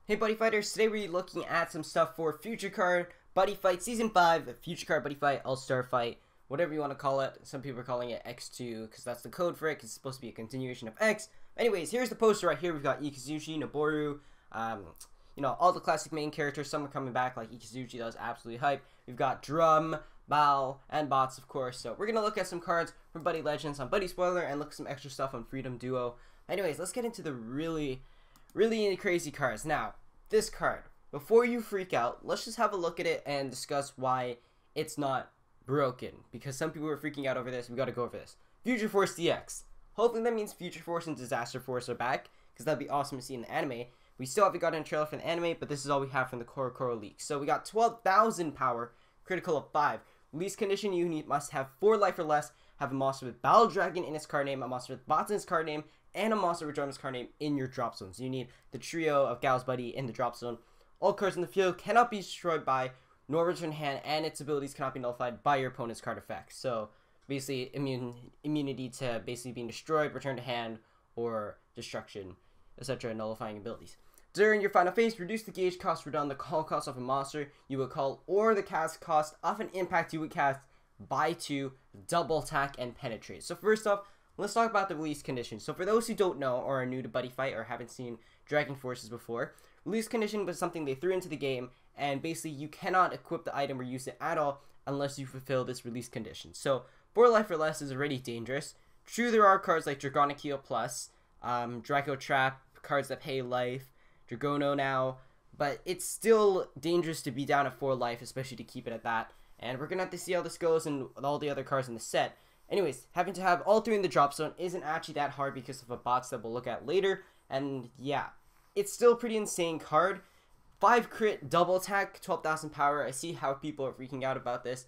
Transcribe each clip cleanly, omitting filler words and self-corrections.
Hey Buddy Fighters, today we're looking at some stuff for Future Card Buddyfight Season 5, Future Card Buddyfight All-Star Fight, whatever you want to call it. Some people are calling it X2 because that's the code for it, because it's supposed to be a continuation of X. Anyways, here's the poster right here. We've got Ikazuchi, Noboru, you know, all the classic main characters. Some are coming back, like Ikazuchi, that was absolutely hype. We've got Drum, Bao, and Bots, of course. So we're going to look at some cards from Buddy Legends on Buddy Spoiler and look at some extra stuff on Freedom Duo. Anyways, let's get into the really crazy cards. Now, this card, before you freak out, let's just have a look at it and discuss why it's not broken, because some people were freaking out over this. We got to go over this. Future Force DX. Hopefully that means Future Force and Disaster Force are back, because that'd be awesome to see in the anime. We still haven't gotten a trailer for the anime, but this is all we have from the Korokoro leak. So we got 12,000 power, critical of 5. Release condition, you must have 4 life or less, have a monster with Battle Dragon in its card name, a monster with Bots in its card name, and a monster with Drum's card name in your drop zone. So you need the trio of Gal's Buddy in the drop zone. All cards in the field cannot be destroyed by nor return hand, and its abilities cannot be nullified by your opponent's card effects. So basically immunity to basically being destroyed, return to hand, or destruction, etc. nullifying abilities. During your final phase, reduce the gauge cost or down the call cost of a monster you would call, or the cast cost of an impact you would cast by 2, double attack, and penetrate. So first off, let's talk about the release condition. So for those who don't know or are new to Buddyfight or haven't seen Dragon Forces before, release condition was something they threw into the game, and basically you cannot equip the item or use it at all unless you fulfill this release condition. So 4 life or less is already dangerous. True, there are cards like Dragonic Heal Plus, Draco Trap, cards that pay life, Dragono now, but it's still dangerous to be down at 4 life, especially to keep it at that. And we're gonna have to see how this goes and all the other cards in the set. Anyways, having to have all 3 in the drop zone isn't actually that hard because of a bots that we'll look at later. And yeah, it's still a pretty insane card. 5 crit, double attack, 12,000 power. I see how people are freaking out about this.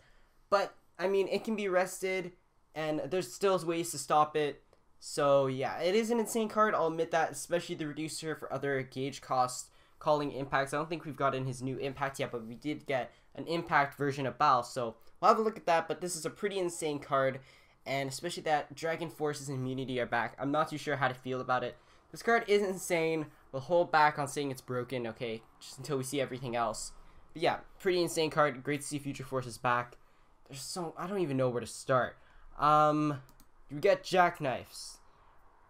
But, I mean, it can be rested, and there's still ways to stop it. So yeah, it is an insane card, I'll admit that, especially the reducer for other gauge cost calling impacts. I don't think we've gotten his new impact yet, but we did get an impact version of Bao. So we'll have a look at that, but this is a pretty insane card. And especially that Dragon Forces and Immunity are back. I'm not too sure how to feel about it. This card is insane. We'll hold back on saying it's broken, okay, just until we see everything else. But yeah, pretty insane card. Great to see Future Forces back. There's so, I don't even know where to start. We get Jackknifes.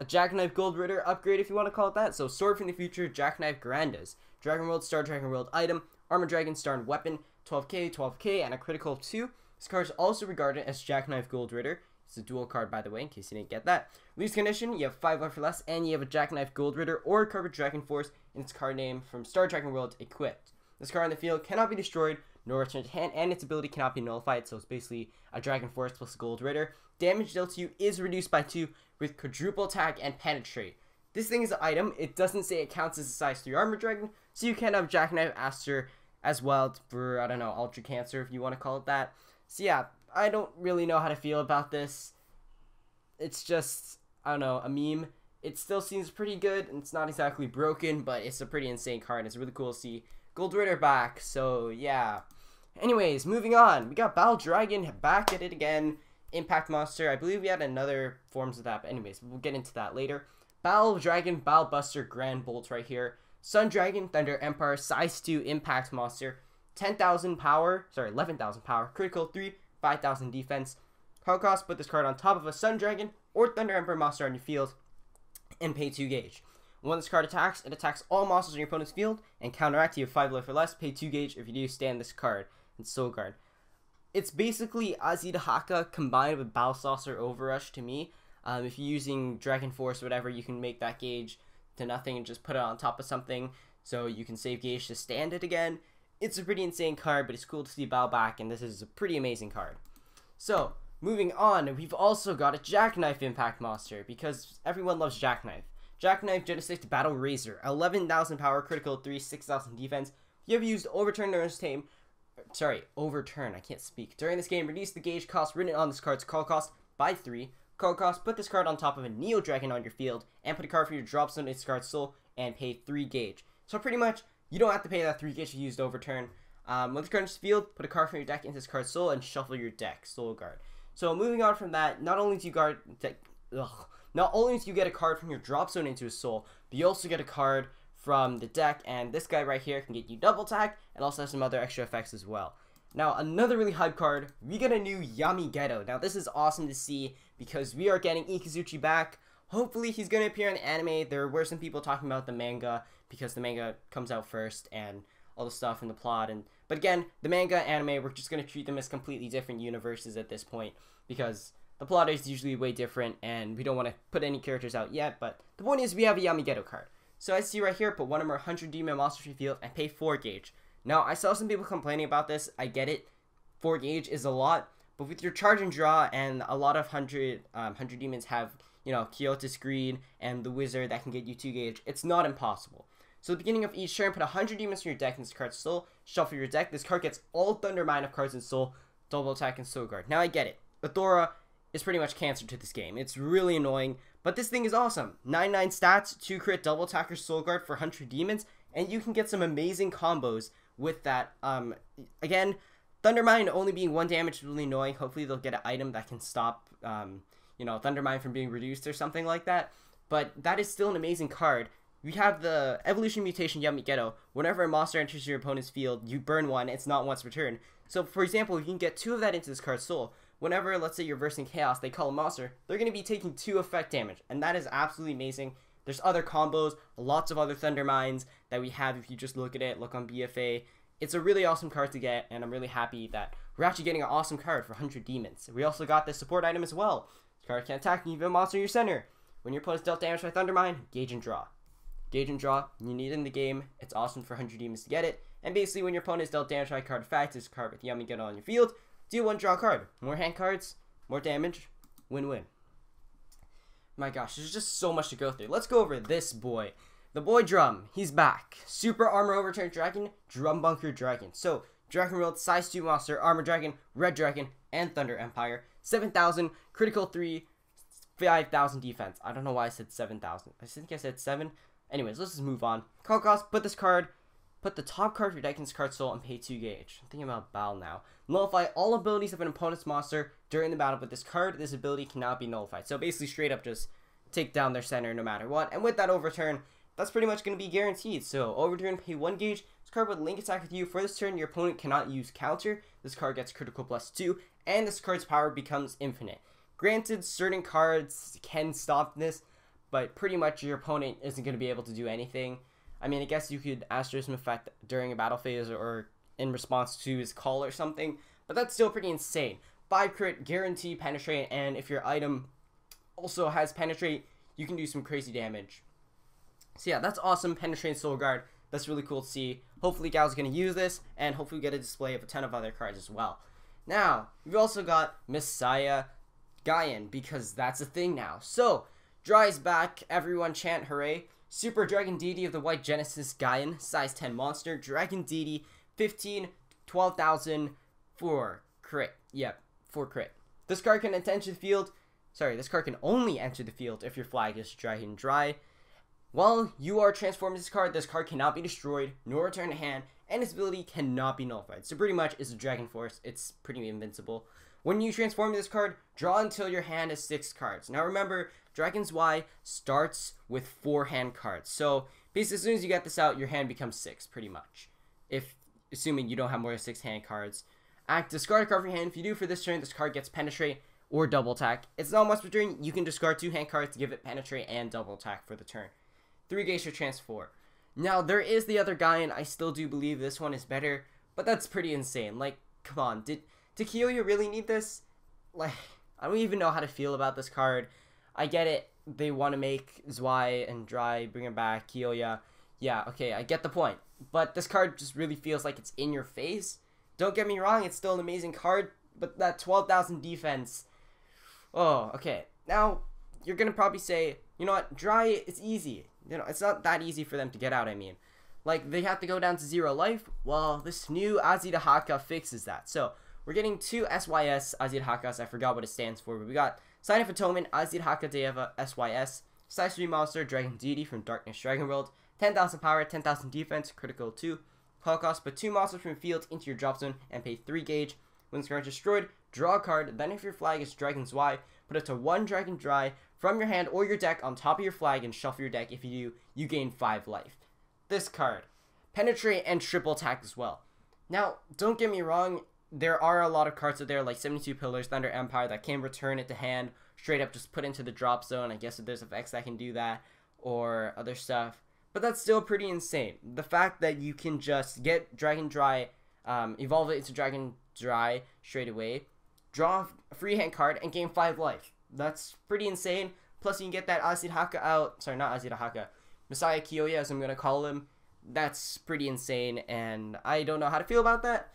A Jackknife Gold Ritter upgrade, if you want to call it that. So Sword from the Future, Jackknife Grandas. Dragon World Star, Dragon World item. Armor Dragon Star and Weapon. 12k, 12k, and a critical of 2. This card is also regarded as Jackknife Gold Ritter. It's a dual card, by the way, in case you didn't get that. Release condition, you have 5 life or less, and you have a Jackknife Gold Ritter or a card with Dragon Force in its card name from Star Dragon World equipped. This card in the field cannot be destroyed, nor returned to hand, and its ability cannot be nullified, so it's basically a Dragon Force plus a Gold Ritter. Damage dealt to you is reduced by 2 with quadruple attack and penetrate. This thing is an item. It doesn't say it counts as a size 3 armor dragon, so you can have Jackknife Aster as well for, I don't know, Ultra Cancer, if you want to call it that. So yeah, I don't really know how to feel about this. It's just, I don't know, a meme. It still seems pretty good, and it's not exactly broken, but it's a pretty insane card. It's really cool to see Gold Ritter back, so yeah. Anyways, moving on. We got Battle Dragon back at it again. Impact Monster. I believe we had another forms of that, but anyways, we'll get into that later. Battle Dragon, Battle Buster, Grand Bolt right here. Sun Dragon, Thunder Empire, size 2 Impact Monster. 10,000 power, sorry, 11,000 power, critical 3, 5,000 defense. Card cost, put this card on top of a Sun Dragon or Thunder Emperor monster on your field and pay 2 gauge. When this card attacks, it attacks all monsters in your opponent's field and counteract. You have 5 life or less, pay 2 gauge if you do stand this card and Soul Guard. It's basically DAHAKA combined with Battle Saucer Overrush to me. If you're using Dragon Force or whatever, you can make that gauge to nothing and just put it on top of something so you can save gauge to stand it again. It's a pretty insane card, but it's cool to see Bao back, and this is a pretty amazing card. So, moving on, we've also got a Jackknife Impact Monster, because everyone loves Jackknife. Jackknife Genesis Battle Razor, 11,000 power, critical 3, 6,000 defense. If you have used Overturn during this game, Overturn, I can't speak. During this game, reduce the gauge cost written on this card's call cost by 3. Call cost, put this card on top of a Neo Dragon on your field, and put a card for your drop zone in its card's soul, and pay 3 gauge. So pretty much, you don't have to pay that 3 gauge if you used Overturn. When this card is field, put a card from your deck into this card's soul, and shuffle your deck, Soul Guard. So moving on from that, not only do you get a card from your drop zone into a soul, but you also get a card from the deck, and this guy right here can get you double attack and also has some other extra effects as well. Now, another really hype card, we get a new Yamigeto. Now, this is awesome to see because we are getting Ikazuchi back. Hopefully, he's going to appear in the anime. There were some people talking about the manga because the manga comes out first and all the stuff in the plot. But again, the manga, anime, we're just going to treat them as completely different universes at this point because the plot is usually way different and we don't want to put any characters out yet. But the point is, we have a Yamigeto card. So as you see right here, put one of our 100 demon monsters in field and pay 4 gauge. Now, I saw some people complaining about this. I get it. 4 gauge is a lot. But with your charge and draw and a lot of 100 demons have, you know, Kyoto's Greed and the Wizard that can get you 2 gauge, it's not impossible. So at the beginning of each turn, put 100 demons in your deck and this card's soul. Shuffle your deck. This card gets all Thunder Mine of cards in soul, double attack, and soul guard. Now, I get it. ATHORA is pretty much cancer to this game. It's really annoying. But this thing is awesome. 99 stats, 2 crit, double attacker, soul guard for 100 demons. And you can get some amazing combos with that. Again, Thunder Mine only being 1 damage is really annoying. Hopefully they'll get an item that can stop, you know, Thunder Mine from being reduced or something like that. But that is still an amazing card. We have the Evolution Mutation Yamigeto. Whenever a monster enters your opponent's field, you burn 1. It's not once per turn. So, for example, you can get 2 of that into this card's soul. Whenever, let's say, you're versing Chaos, they call a monster, they're going to be taking 2 effect damage. And that is absolutely amazing. There's other combos, lots of other Thunder Mines that we have if you just look at it, look on BFA. It's a really awesome card to get, and I'm really happy that we're actually getting an awesome card for 100 demons. We also got the support item as well. This card can attack and you have a monster in your center. When your opponent's dealt damage by Thunder Mine, gauge and draw. Gauge and draw, you need it in the game. It's awesome for 100 demons to get it. And basically, when your opponent is dealt damage by a card effect, this card with Yamigeto on your field, deal 1, draw a card. More hand cards, more damage, win-win. My gosh, there's just so much to go through. Let's go over this boy. The boy Drum, he's back. Super Armor Overturned Dragon, Drum Bunker Dragon. So, Dragon World, Size 2 Monster, Armor Dragon, Red Dragon, and Thunder Empire. 7,000, Critical 3, 5,000 defense. I don't know why I said 7,000. I think I said 7. Anyways, let's just move on. Call cost, put this card, put the top card of your deck in this card's soul and pay 2 gauge. I'm thinking about Bal now. Nullify all abilities of an opponent's monster during the battle with this card. This ability cannot be nullified. So basically straight up just take down their center no matter what. And with that overturn, that's pretty much going to be guaranteed. So overturn, pay 1 gauge. This card would link attack with you. For this turn, your opponent cannot use counter. This card gets critical +2. And this card's power becomes infinite. Granted, certain cards can stop this, but pretty much your opponent isn't going to be able to do anything. I mean, I guess you could Asterism effect during a battle phase or in response to his call or something, but that's still pretty insane. 5 crit, guarantee penetrate, and if your item also has penetrate, you can do some crazy damage. So yeah, that's awesome. Penetrate Soul Guard. That's really cool to see. Hopefully Gal's going to use this, and hopefully we get a display of a ton of other cards as well. Now, we've also got Messiah GAEN, because that's a thing now. So, Dry is back. Everyone chant hooray. Super Dragon Deity of the White Genesis GAEN, size 10 monster. Dragon Deity, 15, 12,000, 4 crit. Yep, 4 crit. This card can enter the field. Sorry, this card can only enter the field if your flag is Dragon Dry. While you are transformed this card cannot be destroyed, nor returned to hand, and its ability cannot be nullified. So pretty much it's a Dragon Force. It's pretty invincible. When you transform this card, draw until your hand has 6 cards. Now remember, Dragon's Y starts with 4 hand cards. So basically as soon as you get this out, your hand becomes 6 pretty much. Assuming you don't have more than 6 hand cards. Discard a card from your hand. If you do for this turn, this card gets penetrate or double attack. It's not once per turn. You can discard 2 hand cards to give it penetrate and double attack for the turn. 3 gauge for transform. Now there is the other guy, and I still do believe this one is better, but that's pretty insane. Like, come on, did Kiyoya really need this? Like, I don't even know how to feel about this card. I get it. They want to make Zwei and Dry, bring him back, Kiyoya. Yeah, okay, I get the point. But this card just really feels like it's in your face. Don't get me wrong, it's still an amazing card, but that 12,000 defense. Oh, okay. Now, you're going to probably say, you know what, Dry, it's easy. You know, it's not that easy for them to get out, I mean. Like, they have to go down to 0 life. Well, this new DAHAKA fixes that. So, we're getting 2 SYS DAHAKAs. I forgot what it stands for, but we got Sign of Atonement, DAHAKA DAEVA SYS, Size 3 Monster, Dragon Deity from Darkness Dragon World, 10,000 power, 10,000 defense, critical 2. Call cost, put 2 monsters from the field into your drop zone and pay 3 gauge. When this card is destroyed, draw a card. Then if your flag is Dragon's Y, put it to 1 Dragon Dry from your hand or your deck on top of your flag and shuffle your deck. If you do, you gain 5 life. this card. Penetrate and triple attack as well. Now, don't get me wrong, there are a lot of cards out there like 72 Pillars, Thunder Empire that can return it to hand, straight up just put into the drop zone. I guess if there's effects that can do that, or other stuff. But that's still pretty insane. The fact that you can just get Dragon Dry, evolve it into Dragon Dry straight away, draw a free hand card, and gain 5 life. That's pretty insane. Plus you can get that Azidahaka out. Sorry, not Azidahaka. Messiah Kiyoya, as I'm going to call him. That's pretty insane, and I don't know how to feel about that.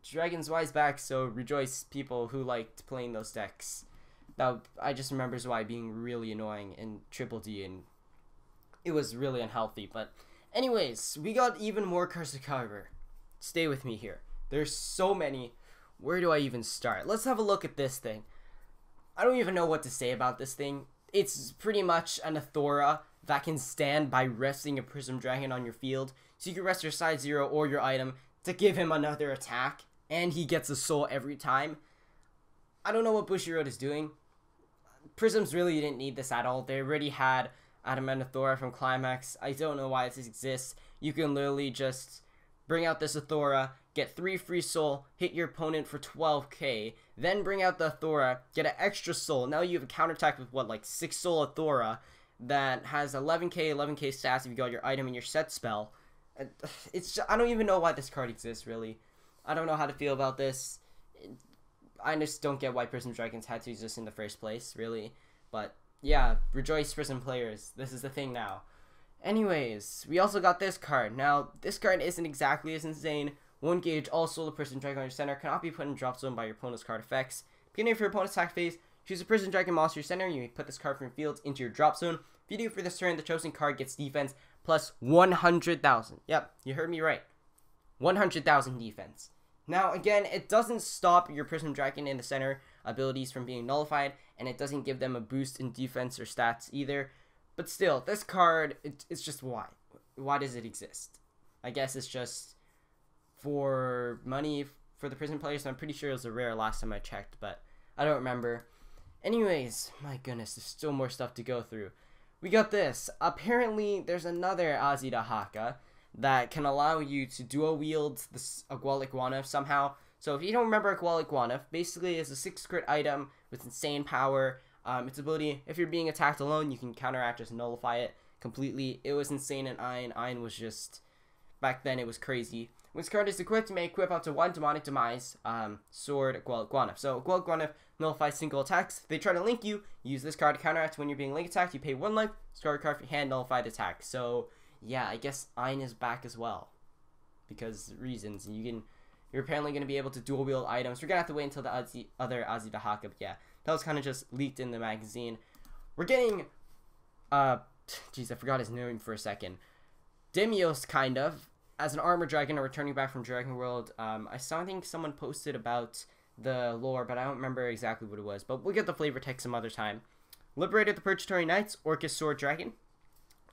Dragon's Y's back, so rejoice people who liked playing those decks. Now, I just remember Zwei being really annoying in Triple D, and it was really unhealthy. But anyways, we got even more cards to cover. Stay with me here. There's so many. Where do I even start? Let's have a look at this thing. I don't even know what to say about this thing. It's pretty much an ATHORA that can stand by resting a Prism Dragon on your field. So you can rest your side 0 or your item to give him another attack, and he gets a soul every time. I don't know what Bushiroad is doing. Prisms really didn't need this at all. They already had ATONEMENT ATHORA from Climax. I don't know why this exists. You can literally just bring out this ATHORA, get 3 free soul, hit your opponent for 12k, then bring out the ATHORA, get an extra soul. Now you have a counterattack with what, like 6 soul ATHORA that has 11k stats if you got your item and your set spell. It's just, I don't even know why this card exists, really. I don't know how to feel about this. I just don't get why Prism Dragons had to exist in the first place, really. But yeah, rejoice Prism players. This is the thing now. Anyways, we also got this card. Now, this card isn't exactly as insane. 1 gauge, also the Prism Dragon on your center cannot be put in drop zone by your opponent's card effects. Beginning of your opponent's attack phase, choose a Prism Dragon monster center. You may put this card from your field into your drop zone. If you do for this turn, the chosen card gets defense plus 100,000. Yep, you heard me right. 100,000 defense. Now, again, it doesn't stop your Prism Dragon in the center abilities from being nullified, and it doesn't give them a boost in defense or stats either. But still, this card, it's just why? Why does it exist? I guess it's just for money for the Prism players. So I'm pretty sure it was a rare last time I checked, but I don't remember. Anyways, my goodness, there's still more stuff to go through. We got this. Apparently, there's another Azidahaka that can allow you to dual wield this GREBE somehow. So if you don't remember GREBE, basically it's a 6 crit item with insane power. Its ability, if you're being attacked alone, you can counteract, just nullify it completely. It was insane in Iron. Iron was just, back then it was crazy. When this card is equipped, you may equip up to 1 Demonic Demise Sword GREBE. So GREBE nullifies single attacks. If they try to link you, use this card to counteract. When you're being link attacked, you pay 1 life, discard a card from your hand, nullify the attack. So yeah, I guess Ein is back as well, because reasons. And you're apparently going to be able to dual wield items. We're going to have to wait until the other Azidahaka, but yeah, that was kind of just leaked in the magazine. We're getting, jeez, I forgot his name for a second. Demios, kind of, as an armor dragon returning back from Dragon World. I think someone posted about the lore, but I don't remember exactly what it was. But we'll get the flavor text some other time. Liberator the Purgatory Knights, ORCUS Sword Dragon.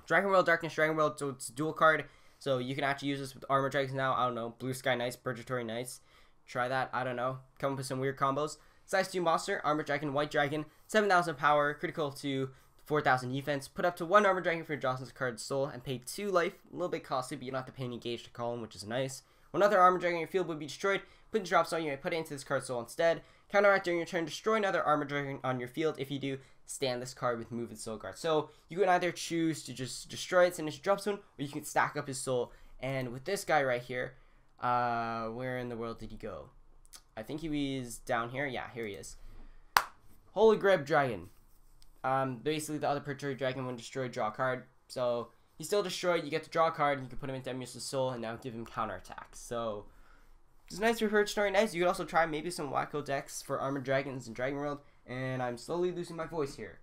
Dragon World, Darkness Dragon World, so it's a dual card. So you can actually use this with armor dragons now. I don't know, Blue Sky Knights, Purgatory Knights. Try that, I don't know. Come up with some weird combos. Size 2 monster, Armor Dragon, White Dragon, 7,000 power, critical to 4,000 defense. Put up to 1 Armor Dragon for your Jocelyn's card soul and pay 2 life. A little bit costly, but you don't have to pay any gauge to call him, which is nice. When another Armor Dragon in your field would be destroyed, put in drop zone, you may put it into this card soul instead. Counteract during your turn, destroy another Armor Dragon on your field. If you do, stand this card with move and soul guard. So you can either choose to just destroy its initial drop zone, or you can stack up his soul. And with this guy right here, where in the world did he go? I think he was down here. Yeah, here he is. Holy GREBE Dragon. Basically the other Purgatory Dragon when destroyed, draw a card. So he's still destroyed, you get to draw a card, and you can put him into Demios' soul and now give him counterattacks. So it's nice for Purgatory Knights. You could also try maybe some wacko decks for Armored Dragons in Dragon World. And I'm slowly losing my voice here.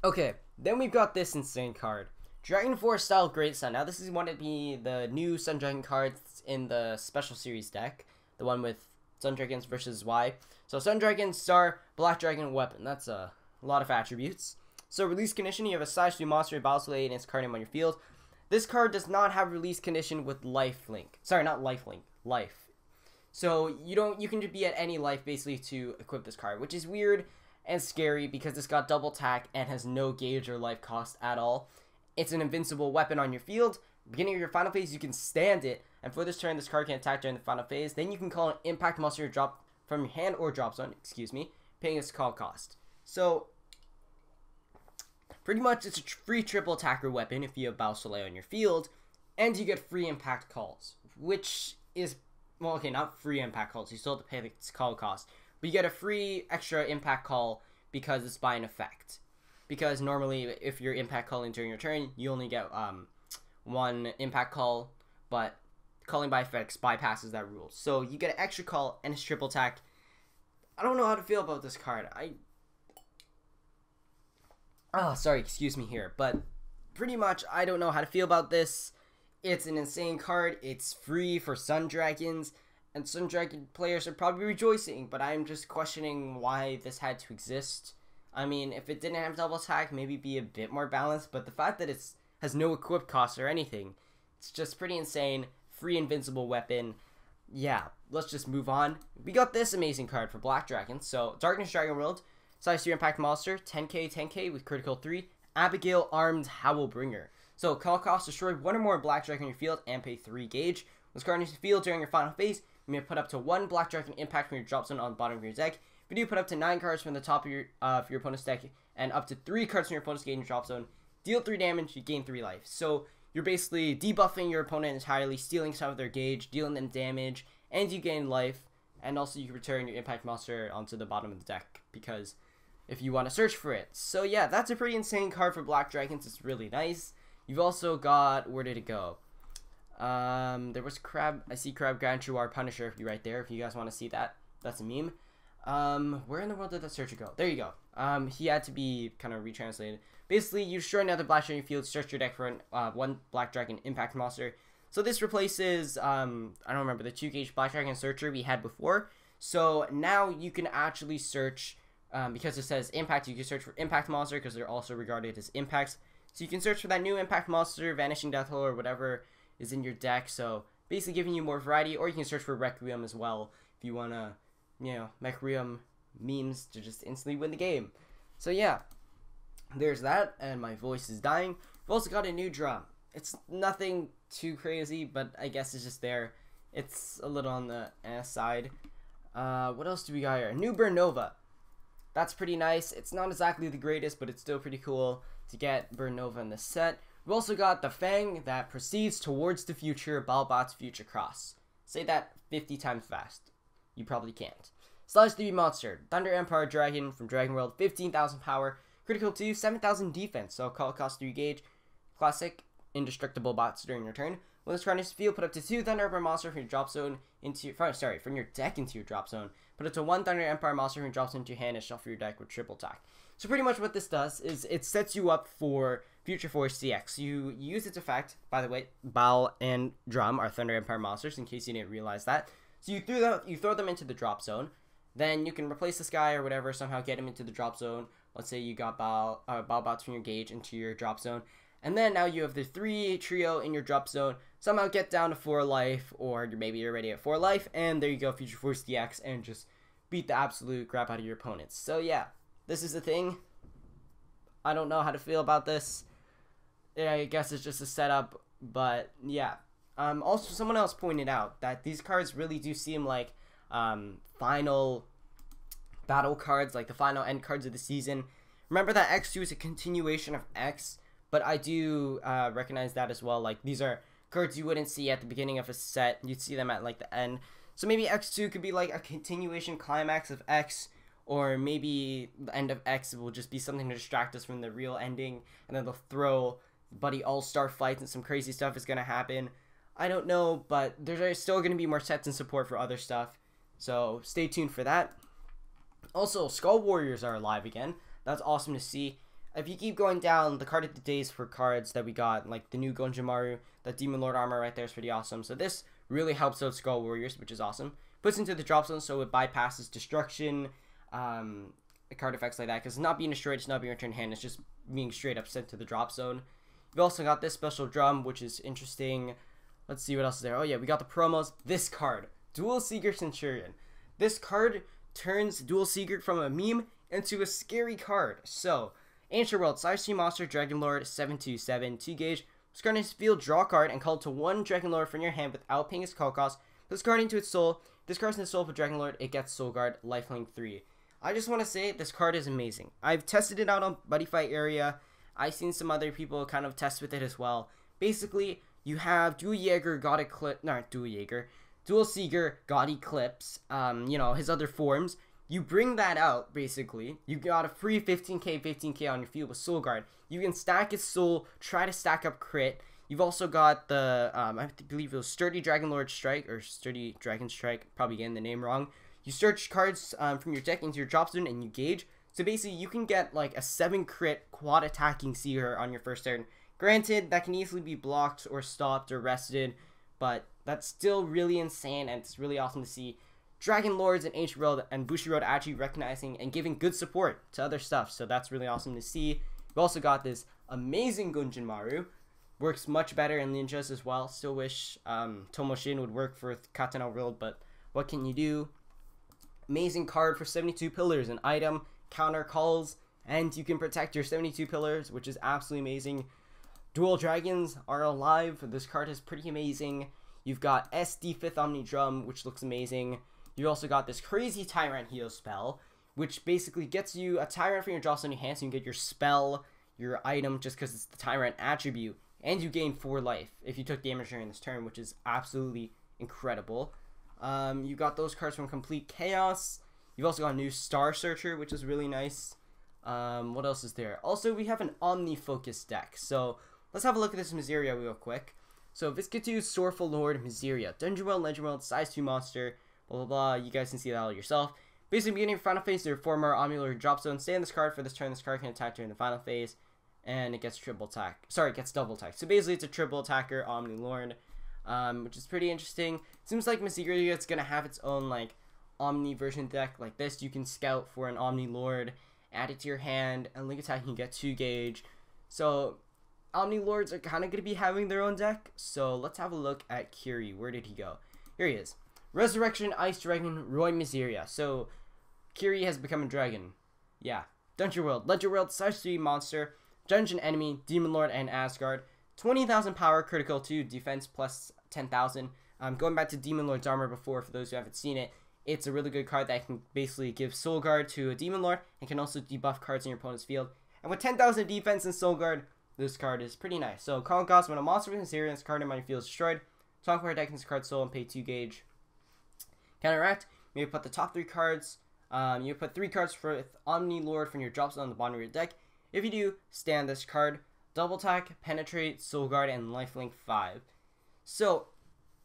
Okay, then we've got this insane card. Dragon Force Style Great Sun. Now this is one of the new Sun Dragon cards in the Special Series deck. The one with Sun Dragons versus Y. So Sun Dragon, Star, Black Dragon, Weapon. That's a lot of attributes. So release condition, you have a size 2 monster, Battleblade, and its card name on your field. This card does not have release condition with lifelink. Sorry, not lifelink. Life. So you can just be at any life basically to equip this card, which is weird and scary because it's got double attack and has no gauge or life cost at all. It's an invincible weapon on your field. Beginning of your final phase, you can stand it, and for this turn, this card can attack during the final phase. Then you can call an impact monster drop from your hand or drop zone, paying its call cost. So, pretty much it's a free triple attacker weapon if you have Battle Soleil on your field, and you get free impact calls, which is, well, okay, not free impact calls, you still have to pay its call cost, but you get a free extra impact call because it's by an effect. Because normally, if you're impact calling during your turn, you only get one impact call, but calling by effects bypasses that rule. So you get an extra call and it's triple attack. I don't know how to feel about this card. Excuse me here, but pretty much I don't know how to feel about this. It's an insane card. It's free for Sun Dragons, and Sun Dragon players are probably rejoicing, but I'm just questioning why this had to exist. I mean, if it didn't have double attack, maybe be a bit more balanced, but the fact that it has no equip cost or anything, it's just pretty insane. Free invincible weapon. Yeah, let's just move on. We got this amazing card for Black Dragon. So, Darkness Dragon World, size 2 impact monster, 10k with critical 3, Abigail Armed Howlbringer. So, call cost, destroy one or more Black Dragon in your field and pay 3 gauge. This card enters the field during your final phase. You may put up to 1 Black Dragon impact from your drop zone on the bottom of your deck. If you do, put up to 9 cards from the top of your opponent's deck and up to 3 cards from your opponent's gauge in your drop zone. Deal 3 damage, you gain 3 life. So, you're basically debuffing your opponent entirely, stealing some of their gauge, dealing them damage, and you gain life. And also you can return your impact monster onto the bottom of the deck, because if you want to search for it. So yeah, that's a pretty insane card for Black Dragons. It's really nice. You've also got, where did it go? There was Crab. I see Crab Granchuar Punisher right there, if you guys want to see that. That's a meme. Where in the world did that searcher go? There you go. He had to be kind of retranslated. Basically, you destroy another Black Dragon field, search your deck for one Black Dragon impact monster. So this replaces, I don't remember, the 2 gauge Black Dragon searcher we had before. So now you can actually search, because it says impact, you can search for impact monster, because they're also regarded as impacts. So you can search for that new impact monster, Vanishing Death Hole, or whatever is in your deck. So basically giving you more variety, or you can search for Requiem as well, if you want to, you know, Requiem memes to just instantly win the game. So yeah. There's that, and my voice is dying. We've also got a new drum. It's nothing too crazy, but I guess it's just there. It's a little on the side. What else do we got here? New Burnova. That's pretty nice. It's not exactly the greatest, but it's still pretty cool to get Burnova in the set. We've also got the Fang that proceeds towards the future, BARLBATZZ Future Cross. Say that 50 times fast. You probably can't. Slash 3 monster. Thunder Empire Dragon from Dragon World, 15,000 power. Critical 2, 7,000 defense, so call cost 3 gauge. Classic, indestructible bots during your turn. When this card enters the field, put up to 2 Thunder Empire monster from your drop zone from your deck into your drop zone. Put up to 1 Thunder Empire monster from your drop zone into your hand and shuffle your deck with triple attack. So pretty much what this does is it sets you up for Future Force CX. You use its effect, by the way, Baal and Drum are Thunder Empire monsters, in case you didn't realize that. So you throw them into the drop zone. Then you can replace this guy or whatever, somehow get him into the drop zone. Let's say you got BARLBATZZ from your gauge into your drop zone. And then now you have the 3 trio in your drop zone. Somehow get down to 4 life, or maybe you're already at 4 life. And there you go, Future Force DX, and just beat the absolute crap out of your opponents. So yeah, this is the thing. I don't know how to feel about this. Yeah, I guess it's just a setup, but yeah. Also, someone else pointed out that these cards really do seem like final battle cards, like the final end cards of the season. Remember that X2 is a continuation of X, but I do recognize that as well. Like, these are cards you wouldn't see at the beginning of a set. You'd see them at like the end. So maybe X2 could be like a continuation climax of X, or maybe the end of X will just be something to distract us from the real ending, and then they'll throw Buddy All-Star fights and some crazy stuff is going to happen. I don't know, but there's still going to be more sets and support for other stuff, so stay tuned for that. Also, Skull Warriors are alive again. That's awesome to see. If you keep going down, the card of the days for cards that we got, like the new Gonjimaru, that Demon Lord armor right there is pretty awesome. So this really helps out Skull Warriors, which is awesome. Puts into the drop zone, so it bypasses destruction, card effects like that, because it's not being destroyed, it's not being returned hand, it's just being straight up sent to the drop zone. We've also got this special drum, which is interesting. Let's see what else is there. Oh yeah, we got the promos. This card, Dual Seeker Centurion. This card turns Dual Seeker from a meme into a scary card. So, Ancient World, size 2 monster, Dragon Lord, 7/7, 2 gauge. Discard its field, draw a card, and call it to 1 Dragon Lord from your hand without paying its call cost. Put this card into its soul. Discards in the soul of a Dragon Lord, it gets Soul Guard, lifelink 3. I just want to say, this card is amazing. I've tested it out on Buddyfight area. I've seen some other people kind of test with it as well. Basically, you have Dual Jaeger, God Eclipse, not Dual Jaeger, Dual Seeger, God Eclipse, you know, his other forms. You bring that out, basically. You got a free 15k on your field with Soul Guard. You can stack its soul, try to stack up crit. You've also got the, I believe it was Sturdy Dragon Lord Strike, or Sturdy Dragon Strike, probably getting the name wrong. You search cards from your deck into your drop zone and you gauge. So basically, you can get like a 7 crit quad attacking Seeger on your first turn. Granted, that can easily be blocked or stopped or rested, but that's still really insane, and it's really awesome to see Dragon Lords and Ancient World and Bushiroad actually recognizing and giving good support to other stuff. So that's really awesome to see. We've also got this amazing Gunjin Maru. Works much better in ninjas as well. Still wish Tomoshin would work for Katana World, but what can you do? Amazing card for 72 pillars, an item, counter calls, and you can protect your 72 pillars, which is absolutely amazing. Dual Dragons are alive. This card is pretty amazing. You've got SD 5th Omni Drum, which looks amazing. You also got this crazy Tyrant Heal spell, which basically gets you a Tyrant from your draw in your hand, so you can get your spell, your item, just because it's the Tyrant attribute, and you gain 4 life if you took damage during this turn, which is absolutely incredible. You got those cards from Complete Chaos. You've also got a new Star Searcher, which is really nice. What else is there? Also, we have an Omni focused deck. So let's have a look at this Miseria real quick. So Viscatu, Sorrowful Lord, Miseria, Dungeon World, Legend World, size 2 monster, blah blah blah. You guys can see that all yourself. Basically, beginning of final phase, there are 4 more Omni Lord drop zone. Stay on this card for this turn. This card can attack during the final phase, and it gets triple attack. Sorry, it gets double attack. So basically, it's a triple attacker Omni Lord. Which is pretty interesting. Seems like Miseria is gonna have its own like Omni version deck like this. You can scout for an Omni Lord, add it to your hand, and link attack you can get 2 gauge. So Omni Lords are kind of gonna be having their own deck. So let's have a look at Kiri. Where did he go? Here he is. Resurrection, Ice Dragon, Roy Miseria. So Kiri has become a dragon. Yeah. Dungeon World, Legend World, size 3 monster, dungeon enemy, Demon Lord, and Asgard. 20,000 power, critical 2, defense plus 10,000. Going back to Demon Lord's armor before, for those who haven't seen it, it's a really good card that can basically give Soul Guard to a Demon Lord and can also debuff cards in your opponent's field. And with 10,000 defense and Soul Guard, this card is pretty nice. So, call cost, when a monster with Miseria, this card in my field is destroyed, talk for deck this card soul and pay 2 gauge. Counteract, you put the top 3 cards, you put 3 cards for Omni Lord from your drop zone on the bottom of your deck. If you do, stand this card. Double attack, penetrate, soul guard, and lifelink 5. So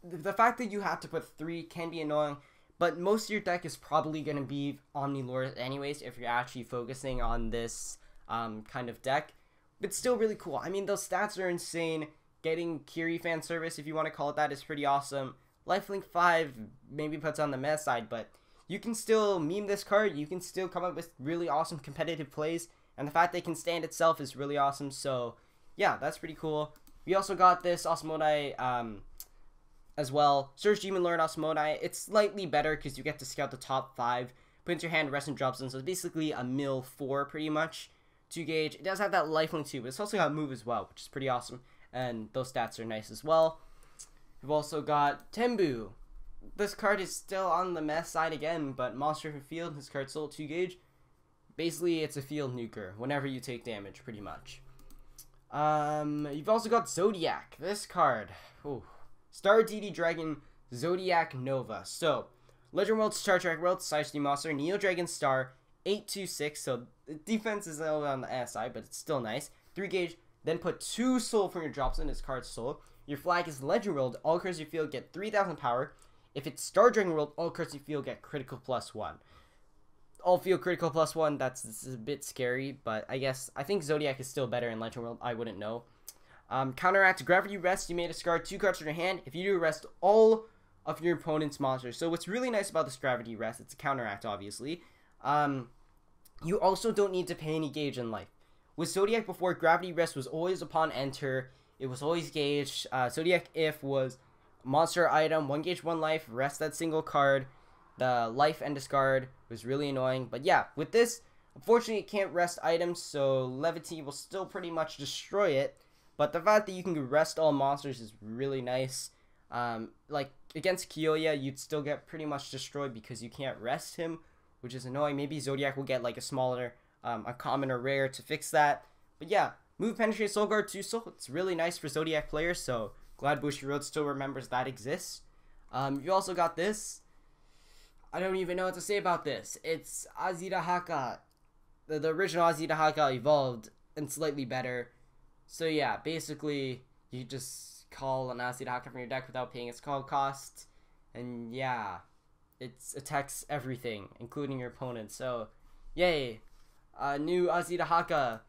the fact that you have to put 3 can be annoying, but most of your deck is probably going to be Omni Lord anyways if you're actually focusing on this kind of deck. It's still really cool. I mean, those stats are insane. Getting Kiri fan service, if you want to call it that, is pretty awesome. Lifelink 5 maybe puts on the meta side, but you can still meme this card. You can still come up with really awesome competitive plays. And the fact they can stand itself is really awesome. So, yeah, that's pretty cool. We also got this Osmodai as well. Surge Demon Lord Osmodai. It's slightly better because you get to scout the top 5. Put into your hand, rest and drop zone. So it's basically a mill 4 pretty much. 2 gauge. It does have that lifelink 2, but it's also got move as well, which is pretty awesome. And those stats are nice as well. We've also got TENBU. This card is still on the mess side again, but monster from field. This card's sold 2 gauge. Basically, it's a field nuker whenever you take damage, pretty much. You've also got Zodiac. This card. Ooh. Star DD Dragon Zodiac Nova. So, Legend World, Star Trek World, size 3 monster, Neo Dragon Star, 8/2/6. So, the defense is a little on the SI, but it's still nice. 3 gauge. Then put 2 soul from your drops in this card's soul. Your flag is Legend World. All cards you field get 3,000 power. If it's Star Dragon World, all cards you field get critical +1. All field critical +1, that's a bit scary, but I think Zodiac is still better in Legend World. I wouldn't know. Counteract, Gravity Rest, you may discard 2 cards from your hand. If you do, rest all of your opponent's monsters. So what's really nice about this Gravity Rest, it's a counteract, obviously. You also don't need to pay any gauge in life. With Zodiac before, Gravity Rest was always upon enter. It was always gauged. Zodiac if was monster item, 1 gauge, 1 life, rest that single card. The life and discard was really annoying. But yeah, with this, Unfortunately, it can't rest items, so Levity will still pretty much destroy it. But the fact that you can rest all monsters is really nice. Like, against Kyoya, you'd still get pretty much destroyed because you can't rest him, which is annoying. Maybe Zodiac will get, like, a smaller, uncommon or rare to fix that. But yeah, move Penetrate Soul Guard 2 Soul. It's really nice for Zodiac players, so glad Bushiroad still remembers that exists. You also got this. I don't even know what to say about this. It's DAHAKA. The original DAHAKA evolved and slightly better. So yeah, basically, you just call an DAHAKA from your deck without paying its call cost. And yeah, it attacks everything, including your opponent. So, yay. New DAHAKA.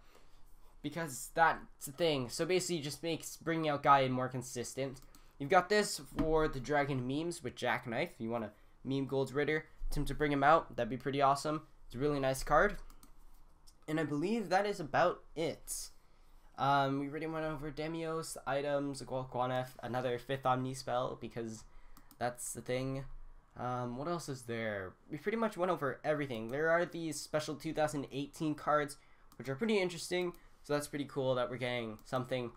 Because that's the thing. So basically, just makes bringing out GAEN more consistent. You've got this for the Dragon memes with JACKKNIFE. If you want to meme Gold's Ritter, attempt to bring him out, that'd be pretty awesome. It's a really nice card. And I believe that is about it. We already went over Demios, items, Guanef, another 5th Omni spell, because that's the thing. What else is there? We pretty much went over everything. There are these special 2018 cards, which are pretty interesting. So that's pretty cool that we're getting something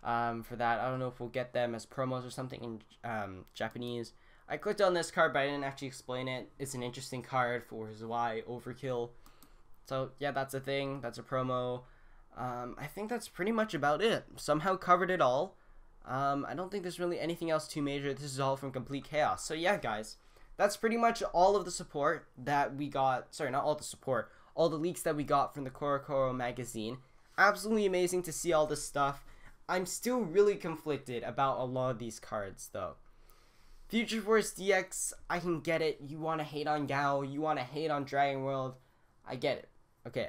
for that. I don't know if we'll get them as promos or something in Japanese. I clicked on this card, but I didn't actually explain it. It's an interesting card for Zwei Overkill. So yeah, that's a thing. That's a promo. I think that's pretty much about it. Somehow covered it all. I don't think there's really anything else too major. This is all from Complete Chaos. So yeah, guys, that's pretty much all of the support that we got. Sorry, not all the support. All the leaks that we got from the Korokoro magazine. Absolutely amazing to see all this stuff. I'm still really conflicted about a lot of these cards, though. Future Force DX, I can get it. You want to hate on Gao. You want to hate on Dragon World. I get it. Okay.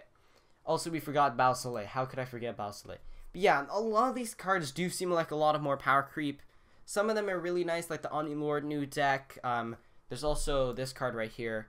Also, we forgot Bao Soleil. How could I forget Bao Soleil? But yeah, a lot of these cards do seem like a lot of more power creep. Some of them are really nice, like the Omni Lord new deck. There's also this card right here,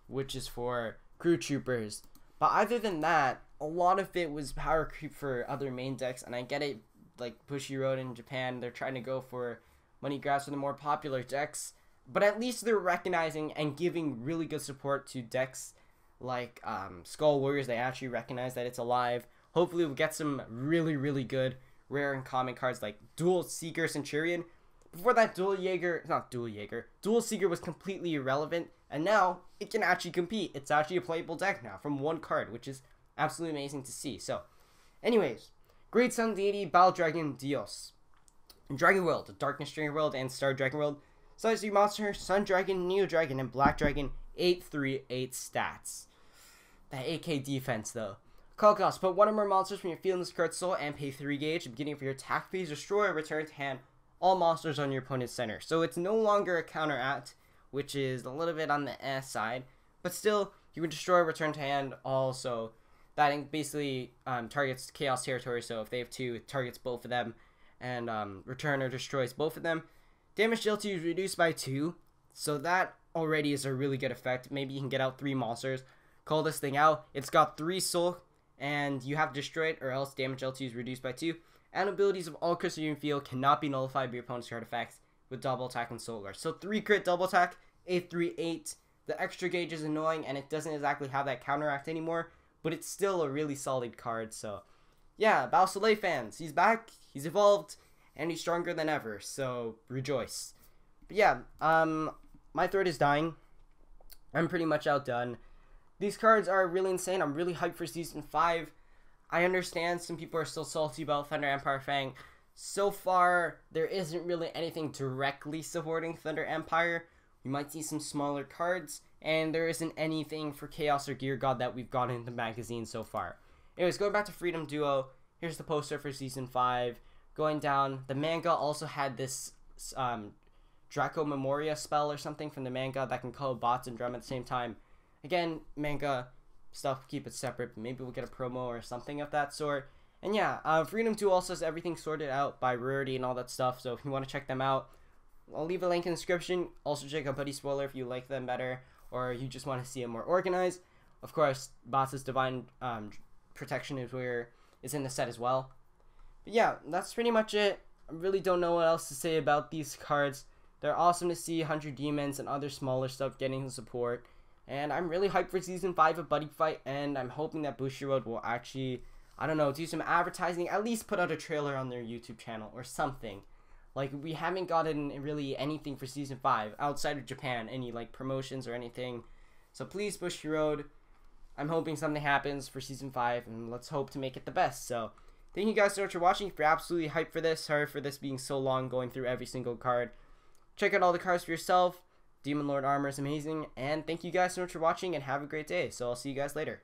which is for Crew Troopers. But other than that, a lot of it was power creep for other main decks, and I get it, like Bushiroad in Japan, they're trying to go for money grabs for the more popular decks, but at least they're recognizing and giving really good support to decks like Skull Warriors. They actually recognize that it's alive. Hopefully we'll get some really, really good rare and common cards like Dual Seeker Centurion. Before that, Dual Seeker was completely irrelevant, and now it can actually compete. It's actually a playable deck now from one card, which is absolutely amazing to see. So, anyways, Great Sun Deity, Battle Dragon, Dios. Dragon World, Darkness Dragon World, and Star Dragon World. Size 3 monster, Sun Dragon, Neo Dragon, and Black Dragon, 8/3/8 stats. That 8k defense, though. Call cost, put one or more monsters from your field in this card's soul and pay 3 gauge. At the beginning of your attack phase, destroy or return to hand all monsters on your opponent's center. So it's no longer a counteract, which is a little bit on the S side, but still, you can destroy or return to hand also. That basically targets Chaos Territory, so if they have 2, it targets both of them, and return or destroys both of them. Damage dealt to you is reduced by 2, so that already is a really good effect. Maybe you can get out 3 monsters. Call this thing out. It's got 3 soul, and you have to destroy it, or else damage dealt to you is reduced by 2. And abilities of all crystals you field cannot be nullified by your opponent's card effects with double attack and soul guard. So 3 crit double attack, 8/3/8. The extra gauge is annoying, and it doesn't exactly have that counteract anymore, but it's still a really solid card. So yeah, Bao Soleil fans, he's back, he's evolved, and he's stronger than ever, so rejoice. But yeah, my thread is dying. I'm pretty much outdone. These cards are really insane. I'm really hyped for Season 5. I understand some people are still salty about Thunder Empire Fang. So far, there isn't really anything directly supporting Thunder Empire. We might see some smaller cards, and there isn't anything for Chaos or Gear God that we've gotten in the magazine so far. Anyways, going back to Freedom Duo, here's the poster for Season 5. Going down, the manga also had this Draco Memoria spell or something from the manga that can call bots and drum at the same time. Again, manga stuff, keep it separate, but maybe we'll get a promo or something of that sort. And yeah, Freedom 2 also has everything sorted out by rarity and all that stuff, so if you want to check them out, I'll leave a link in the description. Also check out Buddy Spoiler if you like them better, or you just want to see them more organized. Of course, Boss's Divine Protection is in the set as well. But yeah, that's pretty much it. I really don't know what else to say about these cards. They're awesome to see 100 Demons and other smaller stuff getting the support. And I'm really hyped for Season 5 of Buddyfight, and I'm hoping that Bushiroad will actually, I don't know, do some advertising, at least put out a trailer on their YouTube channel or something. Like, we haven't gotten really anything for Season 5 outside of Japan, any, like, promotions or anything. So please, Bushiroad, I'm hoping something happens for Season 5, and let's hope to make it the best. So, thank you guys so much for watching. If you're absolutely hyped for this, sorry for this being so long, going through every single card. Check out all the cards for yourself. Demon Lord armor is amazing, and thank you guys so much for watching, and have a great day. So I'll see you guys later.